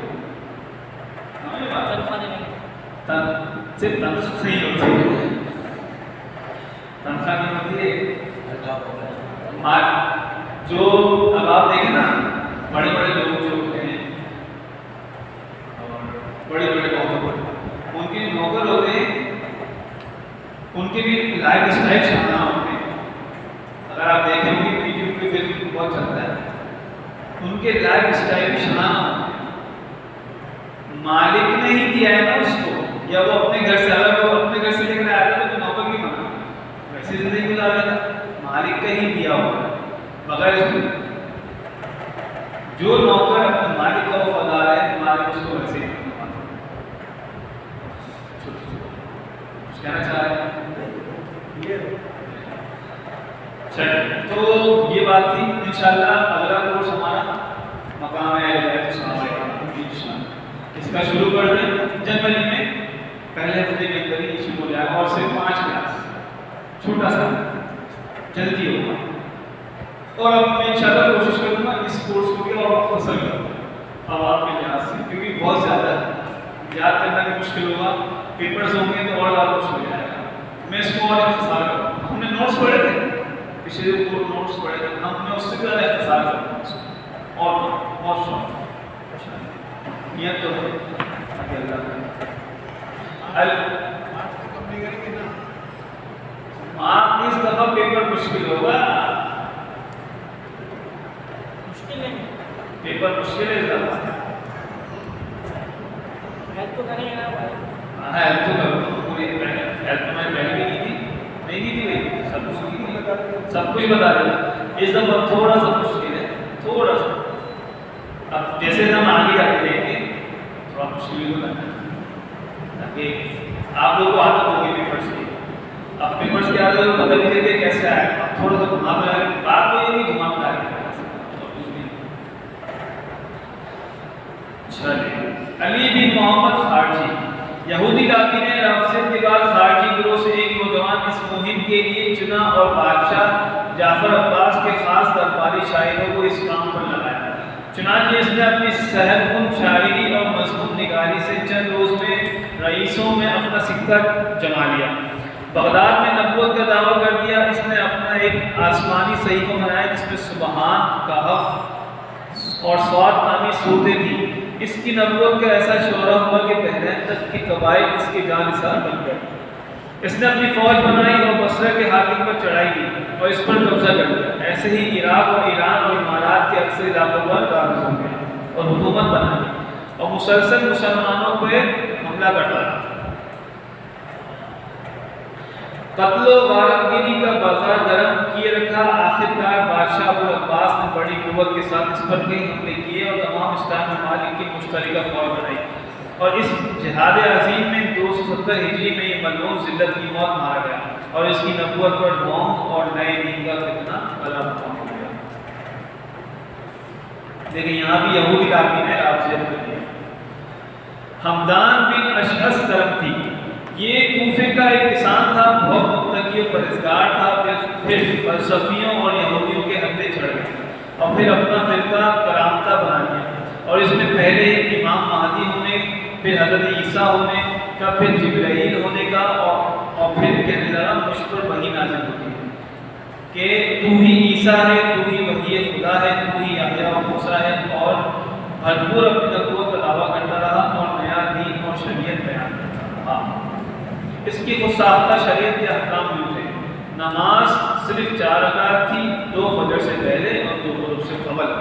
صرف تنخواہ نہیں ہوتی ہے، تنخواہ نہیں ہوتی ہے. جو اب آپ دیکھیں نا بڑے بڑے لوگ جو ہوتے ہیں اور بڑے بڑے ان کے نوکر ہوتے ہیں، ان کے بھی لائف اسٹائل شانہ ہوتے ہیں. اگر آپ دیکھیں گے یوٹیوب پہ فیس بک بہت چلتا ہے، ان کے لائف اسٹائل شانہ ہوتے ہیں. مالک نے ہی دیا ہے نا اس کو، یا وہ اپنے گھر سے الگ ہو اپنے گھر سے لے کر آیا تھا تو نوکر کی بنا ویسے زندگی گزارا تھا. مالک کا ہی دیا ہوا بغیر اس کو. جو نوکر اپنے مالک کا وفادار ہے مالک اس کو ویسے ہی کہنا چاہ رہے ہیں. تو یہ بات تھی. انشاءاللہ اگلا کورس ہمارا مقام ہے اس کا شروع کر دیں جنوری میں پہلے ہفتے میں. جائے اور صرف 5 کلاس چھوٹا سا جلدی ہوگا. اور اب میں انشاءاللہ کوشش کروں گا اس کورس کو بھی اور مختصر کروں اب آپ کے لحاظ سے، کیونکہ بہت زیادہ یاد کرنا بھی مشکل ہوگا. پیپرز ہوں گے تو اور زیادہ مشکل ہو جائے گا. میں اس کو اور اختصار کروں گا. ہم نے نوٹس پڑھے تھے پچھلے نوٹس پڑھے تھے، ہم نے اس سے زیادہ اختصار کروں گا اور شارٹ. نیت تو ہے آپ اس دفعہ پیپر مشکل ہوگا. مشکل نہیں پیپر مشکل ہے زیادہ. ہیلپ تو کریں گے نا بھائی. ہاں ہیلپ تو کرو. پوری ہیلپ تو میں پہلے بھی کی تھی نہیں کی تھی بھائی. سب کچھ بتا دینا. اس دفعہ تھوڑا سا مشکل ہے تھوڑا سا. اب جیسے ہم آگے جاتے رہیں گے تھوڑا مشکل ہوگا تاکہ آپ لوگوں کو عادت ہوگی پیپرس کی. اب پیپرس کی عادت ہو پتہ نہیں چلے کیسے آئے. اب تھوڑا سا گھما پھرا کے بات وہ یہ گھما پھرا کے. علی بن محمد خارجی یہودی لاقی نے رفضت کے بعد خارجی گروہ سے ایک نوجوان اس مہم کے لیے چنا اور بادشاہ جعفر عباس کے خاص درباری شاعروں کو اس کام پر لگایا. چنانچہ اس نے اپنی صحت مند شاعری اور مضمون نگاری سے چند روز میں رئیسوں میں اپنا سکہ جما لیا. بغداد میں نبوت کا دعویٰ کر دیا. اس نے اپنا ایک آسمانی صحیفہ بنایا جس میں سبحان، کہف اور صاد نامی صورتیں تھیں. اس کی نبوت کا ایسا شعرہ ہوا کہ بحرین تک کے قبائل اس کے جانثار بن گئے. اس نے اپنی فوج بنائی اور بصرہ کے حاکم پر چڑھائی کی اور اس پر قبضہ کر لیا. ایسے ہی عراق اور ایران اور امارات کے اکثر علاقوں پر قابض ہو گئے اور حکومت بنا لی اور مسلسل مسلمانوں پہ حملہ کرتا رہا. قتل و غارت گیری کا بازار گرم کیے رکھا. آخرکار بادشاہ ابو العباس نے بڑی قوت کے ساتھ اس پر کئی حملے کیے اور تمام اسلامی ممالک کی مشترکہ فوج بنائی. اور اس جہاد عظیم میں 270 ہجری میں یہ ملعون ذلت کی موت مارا گیا اور اس کی نبوت پر ڈھونگ اور نئے دین کا فتنہ بلا مقام ہو گیا. دیکھیں یہاں بھی یہودی لاقی نے رافضیت کر دیا. حمدان بن اشعث طرف تھی. یہ کوفے کا ایک کسان تھا، بہت متقی و پرہیزگار تھا. پھر فلسفیوں اور یہودیوں کے ہتھے چڑھ گئے اور پھر اپنا فرقہ کرامتہ بنا لیا. اور اس میں پہلے امام مہدی ہونے، پھر حضرت عیسیٰ ہونے کا، پھر جبرائیل ہونے کا اور پھر کہنے لگا مجھ پر وحی نازل ہوتی ہے کہ تو ہی عیسیٰ ہے، تو ہی وحی خدا ہے، تو ہی یحییٰ و موسیٰ ہے. اور بھرپور اپنی نبوت کا دعویٰ کرتا رہا اور نیا دین اور شریعت بیان کرتا رہا. اس کی خود ساختہ شریعت کے احکام یوں تھے. نماز صرف 4 رکعت تھی، 2 فجر سے پہلے اور 2 غروب سے قبل.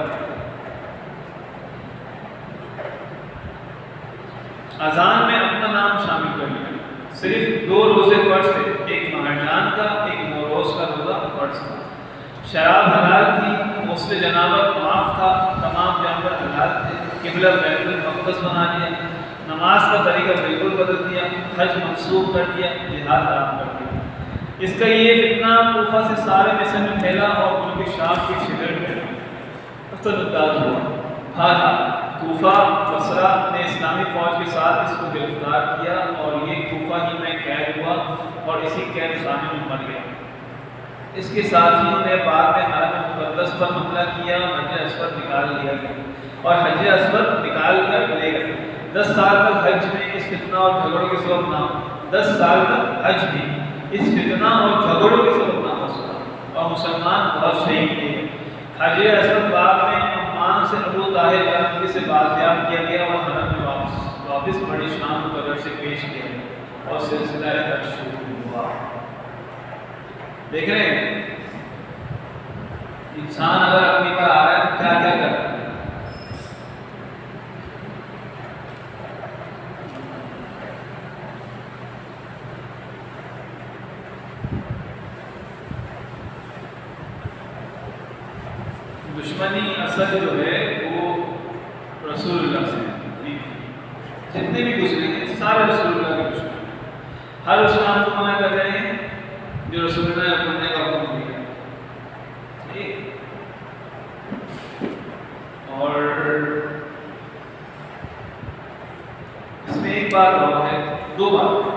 اذان میں اپنا نام شامل کر لیا. صرف 2 روزے فرض تھے، ایک مہرجان کا، ایک نوروز کا روزہ فرض تھا. شراب حلال تھی، غسل جنابت معاف تھا، تمام جانور حلال تھے. قبلہ بیت المقدس بنا لیا. نماز کا طریقہ بالکل بدل دیا. حج منسوخ کر دیا. جہاد حرام کر دیا. اس کا یہ فتنہ کوفہ سے سارے مصر میں پھیلا اور ملک شام کی شہر میں اثر انداز ہوا. کوفہ بصرہ نے اسلامی فوج کے ساتھ اس کو گرفتار کیا اور یہ کوفہ ہی میں قید ہوا اور اسی قید خانے میں مر گیا. اس کے ساتھیوں نے بعد میں حرم مقدس پر حملہ کیا. حج اسود نکال لیا گیا اور حج اسود نکال کر لے گئے. 10 سال تک حج میں اس فتنہ اور جھگڑوں کے سبب نہ 10 سال تک حج بھی اس فتنہ اور جھگڑوں کے سبب نہ ہو سکا اور مسلمان بہت شہید ہوئے. حج اسود بعد میں عمان سے ابو طاہر کرمکی سے بازیاب کیا گیا اور حرم میں واپس بڑی شان مقرر سے پیش کیا گیا اور سلسلہ حج شروع ہوا. دیکھ رہے ہیں انسان اگر اپنی پر آ رہا ہے تو کیا کیا کر رہا ہے. دشمنی اصل جو ہے وہ رسول اللہ سے ہے. جتنے بھی گزرے ہیں سارے رسول اللہ کے دشمن. ہر اس کام کو منع کر رہے ہیں جو رسول اللہ نے کرنے کا حکم دیا. اور اس میں ایک بات اور ہے، 2 بات.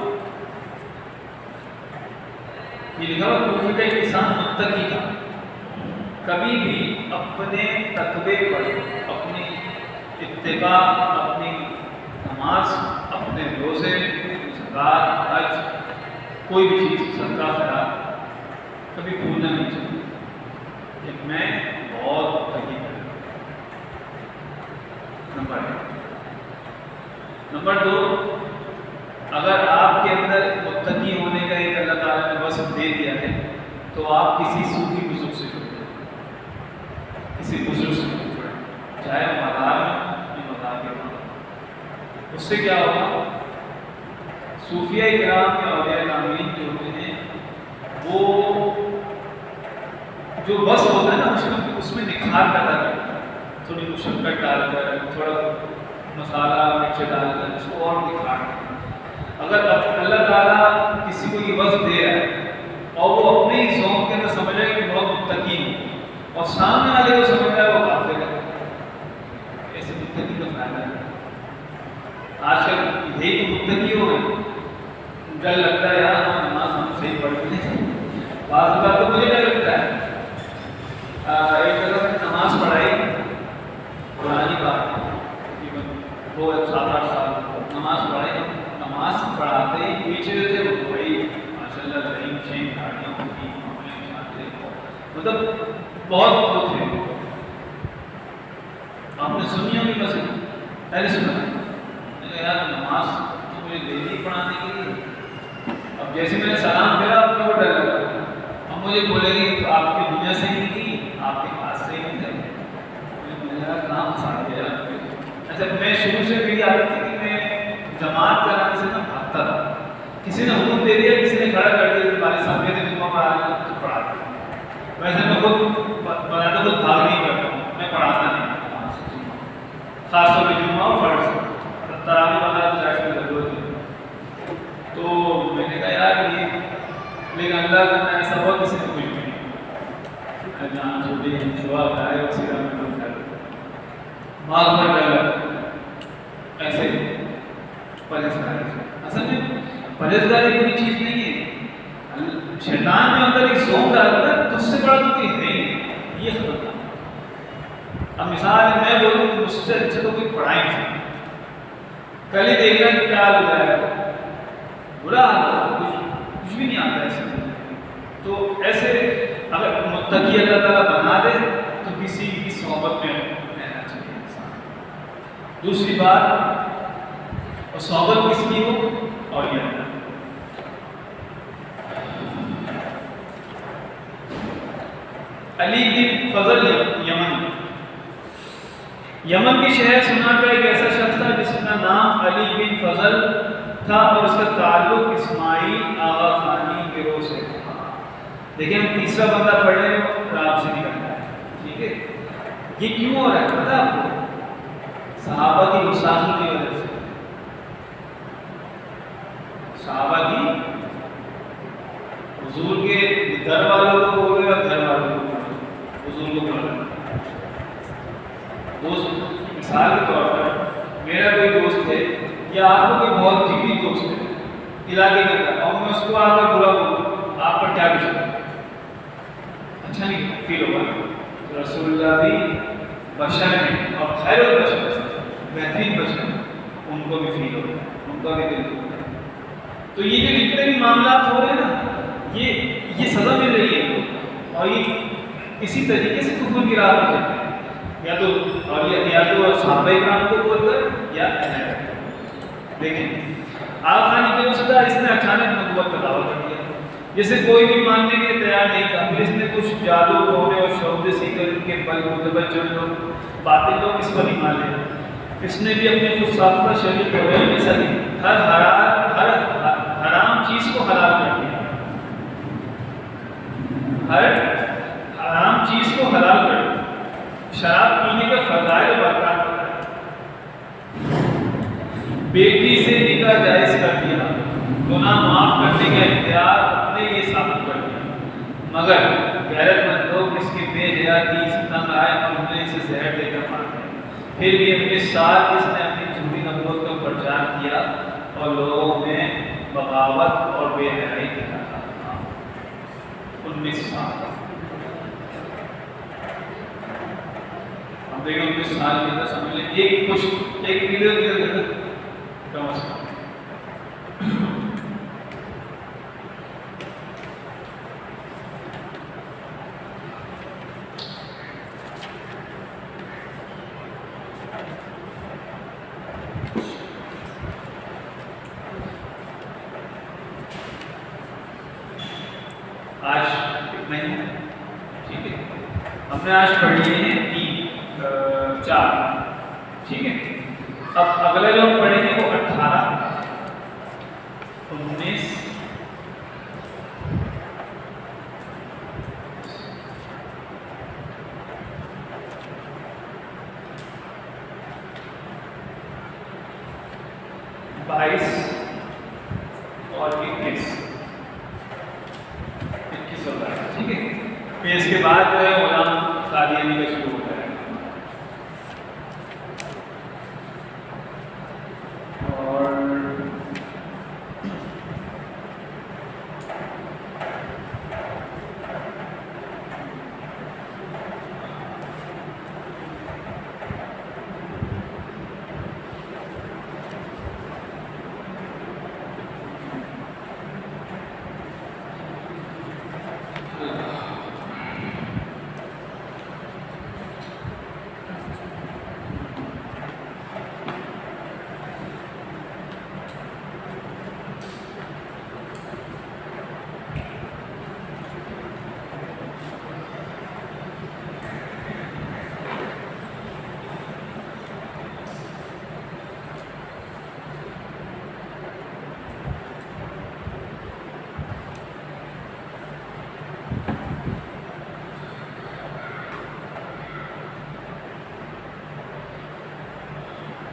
لکھا ہوا کوفے کا ایک انسان متقی تھا، کبھی بھی اپنے تقوی پر، اپنی اتقاء، اپنی نماز، اپنے روزے، زکوٰۃ، حج، کوئی بھی چیز صدقہ خیرات کبھی بھولنا نہیں چاہیے کہ میں بہت متقی ہوں۔ نمبر 2، اگر آپ کے اندر متقی ہونے کا ایک اللہ تعالیٰ نے وصف دے دیا ہے تو آپ کسی صوفی بزرگ سے جڑیں، کسی بزرگ سے جڑیں، چاہے مزار میں یا مزار کے بعد، اس سے کیا ہوگا؟ صوفیہ کرام یا اولیاء کاملین جو ہوتے ہیں وہ جو وصف ہوتا ہے نا اس میں نکھار پیدا کرتا ہے، تھوڑی مشقت ڈال کر، تھوڑا مسالہ مرچ ڈال کر اس کو اور نکھار کرتا ہے۔ اگر اللہ تعالیٰ کسی کو یہ وصف دے رہا ہے اور وہ اپنے ہی ذوق کے اندر سمجھ رہا ہے کہ بہت متقی ہوں، اور سامنے والے کو سمجھ رہا ہے وہ کافر ہے، ایسے متقی کا فائدہ ہے۔ آج کل یہی تو متقی ہو گئے، ڈر لگتا ہے یار نماز ہم صحیح پڑھتے ہیں، بعض بات تو مجھے ڈر لگتا ہے۔ ایک جگہ میں نماز پڑھائی، پرانی بات ہے، وہ 7-8 سال نماز پڑھائی، نماز پڑھاتے ہی پیچھے سے وہی ماشاء اللہ رحیم شیم گاڑیوں کی مطلب بہت وہ تھے، آپ نے سنی ہوگی بس پہلے سنا ہے یار نماز تو مجھے دے دی پڑھانے کے لیے، اب جیسے میں نے سلام پھیرا اب میں وہ ڈر لگا، اب مجھے بولے گی تو آپ کی دنیا سے ہی تھی، آپ کے پاس سے ہی نہیں تھے، میرا کام پھنسا دیا۔ اچھا میں شروع سے میری عادت تھی کہ میں جماعت کرانے سے میں بھاگتا تھا، کسی نے حکم دے دیا، کسی نے کھڑا کر دیا، والد صاحب کہتے جمعہ پڑھانا تو پڑھاتا ہوں، ویسے میں خود بناتا خود بھاگ نہیں کرتا ہوں، میں پڑھاتا نہیں، خاص طور پہ جمعہ اور فرض تراویح والا چارج میں لگے ہوتے ہیں۔ تو میں نے کہا یار یہ لیکن اللہ کا میں ایسا ہوا کسی نے کچھ بھی نہیں، جان چھوٹی جواب آئے اسی کا میں کر بھاگ پر ڈر ایسے پرہیزگاری۔ اصل میں پرہیزگاری کوئی چیز نہیں ہے، شیطان میں اندر ایک ذوق ڈالتا ہے تو اس سے بڑا تو کوئی ہے ہی نہیں، یہ خطرہ۔ اب مثال ہے میں بولوں کہ مجھ سے اچھا تو کوئی پڑھائی نہیں، کل ہی دیکھ رہا ہے کیا ہو جائے گا، برا حال کچھ بھی نہیں آتا ایسے۔ تو ایسے اگر متقی اللہ تعالیٰ بنا دے تو کسی کی صحبت میں رہنا چاہیے انسان۔ دوسری بات، اور صحبت کس کی ہو؟ اور یہ علی بن فضل یمن کے شہر سنا کا ایک ایسا شخص تھا جس کا نام علی بن فضل تھا اور اس کا تعلق اسماعیل آغا خانی گروہ سے تھا۔ دیکھیں ہم تیسرا بندہ پڑھ رہے ہیں اور آپ سے نکلتا ہے، ٹھیک ہے؟ یہ کیوں ہو رہا ہے پتہ آپ کو؟ صحابہ کی گستاخی کی وجہ سے، صحابہ کی حضور کے گھر والوں کو بول رہے اور گھر والوں کو حضور کو بول رہے۔ دوست مثال کے طور پر میرا کوئی دوست ہے یا آپ کو کوئی بہت جگری دوست ہے علاقے کے اندر، اور میں اس کو آ کر برا بولوں، آپ پر کیا گزرے؟ اچھا نہیں فیل ہوگا۔ رسول اللہ بھی بشر ہیں اور خیر البشر بہترین بشر ہیں، ان کو بھی فیل ہوگا، ان کا بھی دل ہوگا۔ تو یہ جو جتنے بھی معاملات ہو رہے ہیں نا، یہ سزا مل رہی ہے اور یہ اسی طریقے سے کفر کی راہ پر جاتے ہیں، یا تو صحابہ کرام کو بول کر یا لیکن آغا خانی کے وسطہ اس نے اچانک نبوت کا دعویٰ کر دیا، جسے کوئی بھی ماننے کے لیے تیار نہیں تھا، پھر اس نے کچھ جادو ٹونے اور شعبدے سیکھ کر ان کے بل بوتے چند لوگ باطل لوگ اس پر ایمان لے، اس نے بھی اپنے خود ساختہ شریعت کو میں سے ہر حرام چیز کو حلال کر دیا، ہر حرام چیز کو حلال کر دیا، شراب پینے کا فضائل برقرار کرتا ہے، بیٹی سے نکاح جائز کر دیا، گناہ معاف کرنے کا اختیار اپنے لیے ثابت کر دیا، مگر غیرت مند لوگ اس کی بے حیاتی سے تنگ آئے اور انہیں اسے زہر دے کر مار دیا، پھر بھی اپنے ساتھ اس نے اپنی جھوٹی نبوت کا پرچار کیا اور لوگوں میں بغاوت اور بے حیائی دکھایا۔ 19 سال. ہم دیکھیں 19 سال کے اندر سمجھ لیں ایک ویڈیو کے اندر کم از کم آج اتنا ہی ہے. ٹھیک ہے, ہم نے آج پڑھ لیے ہیں 3 4. ٹھیک ہے, اب اگلا جو ہم پڑھیں گے وہ 18 19 22 اور 21 ہوتا ہے. ٹھیک ہے, پھر اس کے بعد جو ہے غلام قادیانی کا شروع ہوتا ہے. اور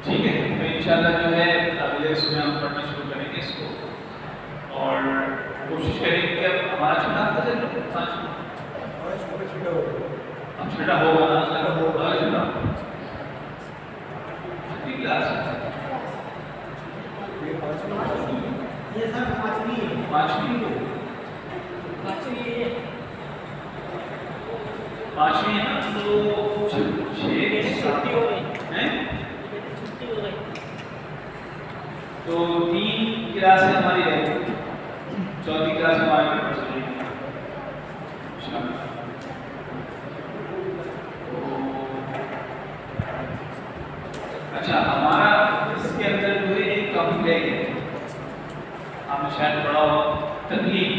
ٹھیک ہے, تو انشاءاللہ جو ہے اگلے اس میں ہم پڑھنا شروع کریں گے اس کو, اور کوشش کریں گے کہ اب ہمارا چھٹا ہفتہ چلے. اب چھٹا ہوگا نا, چھٹا چھٹی کلاس پانچویں ہے نا, تو 6 چھٹی ہو گئی ہیں, تو 3 کلاسیں ہماری رہ گئی, 4تھی کلاس ہماری پڑھ چلی. اچھا, ہمارا اس کے اندر جو ہے ایک ٹاپک رہ گیا, آپ نے شاید پڑھا ہو تکلیف.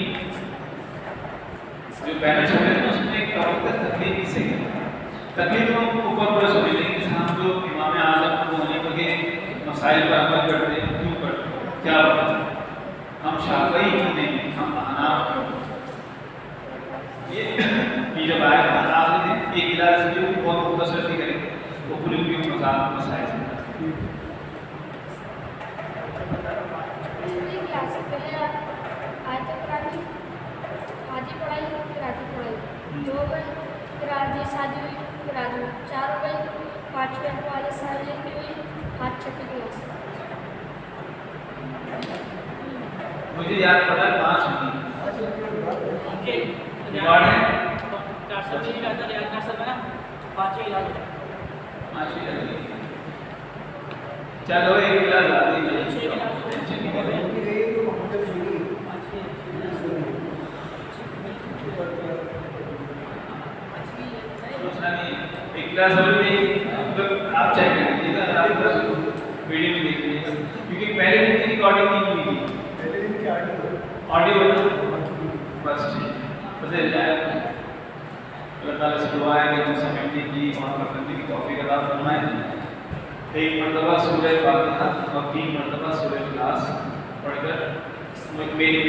جو پہلے چھوٹے تھے اس میں ایک ٹاپک تھا تکلیف کسے کہتے ہیں. تکلیف ہم اوپر پورا سمجھ لیں گے, ہم جو امام اعظم کو ہونے کے مسائل پر عمل کرتے ہیں, کیوں کرتے ہیں, کیا وجہ ہے, ہم شافعی کیوں نہیں, ہم احناف کیوں. یہ جب آئے آخری دن ایک کلاس جو بہت مختصر تھی کریں گے, وہ پوری مسائل سے آدھی پڑھائی پھر آدھی پڑھائی 2 ہو گئی, پھر آدھی شادی ہوئی, پھر آدھی 4 ہو گئی, 5ویں والے سال کی ہوئی, 5 چھٹی کلاس. مجھے یاد پڑا 5 نہیں ریکارڈ ہے 5 چلو ایک کلاس آتی ہے. ایک کلاس اور بھی آپ چیک کر لیجیے گا, آپ ویڈیو میں دیکھ لیجیے گا, کیونکہ پہلے دن کی ریکارڈنگ نہیں ہوئی تھی. آڈیو بس بدل جائے. اللہ تعالیٰ سے دعا ہے کہ ہم سمجھنے کی وہاں پر کرنے کی توفیق عطا فرمائے. ایک مرتبہ سورہ فاتحہ اور 3 مرتبہ سورہ اخلاص پڑھ کر میری